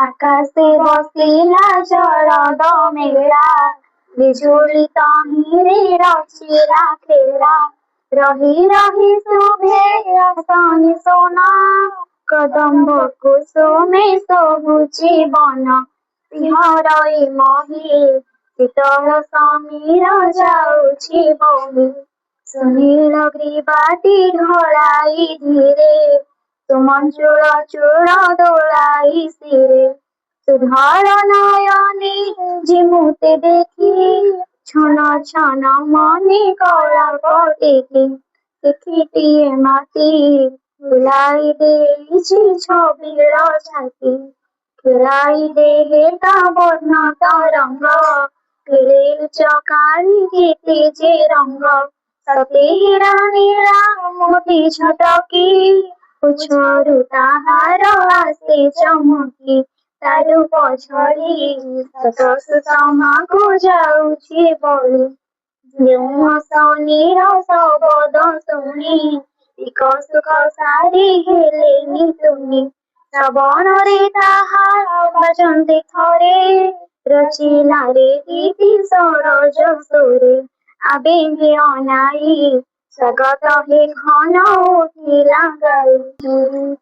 ଆକାଶେ ବସିଲା ଶରଦ ମେଳା, ବିଜୁଳି ତହିଁରେ ରଚିଲା ଖେଳା। ରହି ରହି ଶୁଭେ ଆସନି ସୁନା, କଦମ୍ବ କୁସୁମେ ଶୋଭୁଛି ବନ। ସିଂହରଇ ମହି ଶୀତଳ ସମୀର ଯାଉଛି ବୋହି। ସୁନୀଳ ଗ୍ରୀବାଟି ଢଳାଇ ଧୀରେ, ସୁମଞ୍ଚୁଳ ଚୂଳ ଦୋଳାଇ ଶିରେ। ସୁଧର ନୟନେ ଝିମୁତେ ଦେଖି, ଛନ ଛନ ମନେ କଳାପ ଟେକି। ଚିଠିଟିଏ ମାଟି ବୁଲାଇ ଦେଇଛି ଛବିଳ ଛାତି। ଖେଳାଇ ଦେ ହେତା ବର୍ଣ୍ଣ ତରଙ୍ଗ, ଖେଳେ ଲୁଚକାଳି କେତେ ଯେ ରଙ୍ଗ। ସତେ ହୀରା ନୀଳା ମୋତି ଛଟକି, ପଛରୁ ତାହାର ଆସେ ଚମକି। ତା ରୂପ ଝଡ଼ି ଶତ ସୁଷମାକୁ ଯାଉଛି ବଳି। ଯେଉଁ ଅସନୀର ଶବଦ ଶୁଣି, ଟିକ ସୁଖ ସାରି ହେଲେନି ତୁନି। ଶ୍ରବଣରେ ତାହା ବାଜନ୍ତେ ଥରେ, ରଚିଲା ରେ ଗୀତି ସରୋଜ ସୁରେ। ଆବେଗେ ଅନାଇ ସ୍ୱାଗତ ହେ ଘନ ଉଠିଲା ଗାଇ।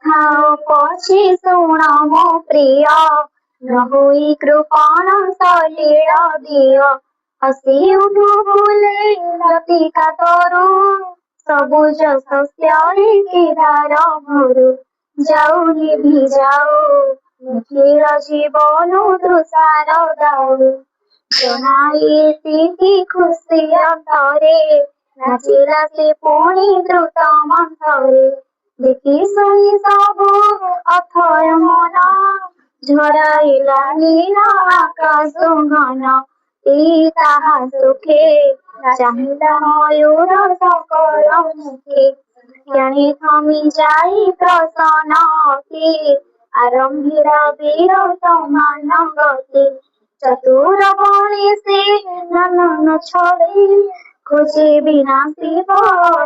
ଥାଅ ପଛେ ଶୁଣ ମୋ ପ୍ରିୟ, ନ ହୋଇ କୃପଣ ସଲିଳ ଦିଅ। ହସି ଉଠୁ ଫୁଲେ ଲତିକା ତରୁ, ସବୁଜ ଶସ୍ୟରେ କେଦାର ଭରୁ। ଯାଉ ଲିଭି ଯାଉ ନିଖିଳ ଜୀବନ ତୃଷାର ଦାଉ। ଜଣାଇ ଏତିକି ଖୁସି ଅନ୍ତରେ, ନାଚିଲା ସେ ପୁଣି ଦ୍ରୁତ ମନ୍ଥରେ। ଦେଖି ଶୁଣି ସବୁ ଅଥୟ ମନ, ଝଡ଼ାଇଲା ନୀଳ ଆକାଶ ଘନ। ଏଇ ତାହା ସୁଖେ ଚାହିଁଲା ମୟୂର ସକଳ ମୁଖେ। କ୍ଷଣେ ଥମି ଯାଇ ପ୍ରସନ୍ନ ଅତି, ଆରମ୍ଭିଲା ବୀର ସମାନ ଗତି। ଚତୁର ବଣେ ସେ ନୟନ ଛଳେଇ, ଖୋଜେ ବିନାଶିବ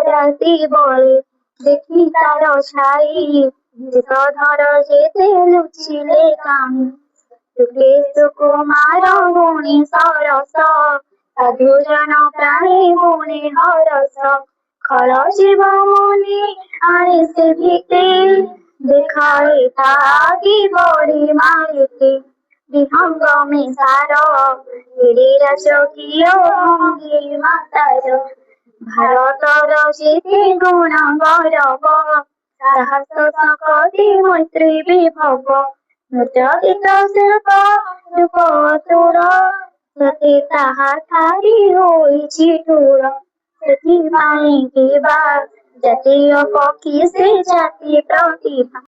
ରାତି ବଳେ। ଦେଖି ତାର ଛାଇ ବିଷଧର ଯେତେ ଲୁଚିଲେ କାହିଁ। ରୂପେ ସୁକୁମାର ଗୁଣେ ସରସ, ସାଧୁ ଜନ ପ୍ରାଣୀ ଗୁଣେ ହରସ। ଖଳ ଯିବ ମନେ ଆଣେ ସେ ଭୀତି, ଦେଖାଏ ତା ଆଗି ବଢ଼ି ମାଳିତି। ବିହଙ୍ଗମେ ସାର ଏଡ଼େ ରାଜକୀୟ ଭଙ୍ଗିମା ତାର। ଭାରତର ଯେତେ ଗୁଣ ଗୌରବ, ସାହସ ଶକତି ମୈତ୍ରୀ ବିଭବ। ନୃତ୍ୟ ଗୀତ ଶିଳ୍ପ ରୂପ ଅତୁଳ, ସତେ ତାହା ଠାରି ହୋଇଛି ଠୁଳ। ସେଥିପାଇଁ କି ବା ଜାତୀୟ ପକ୍ଷୀ ସେ ଜାତି ପ୍ରତିଭା।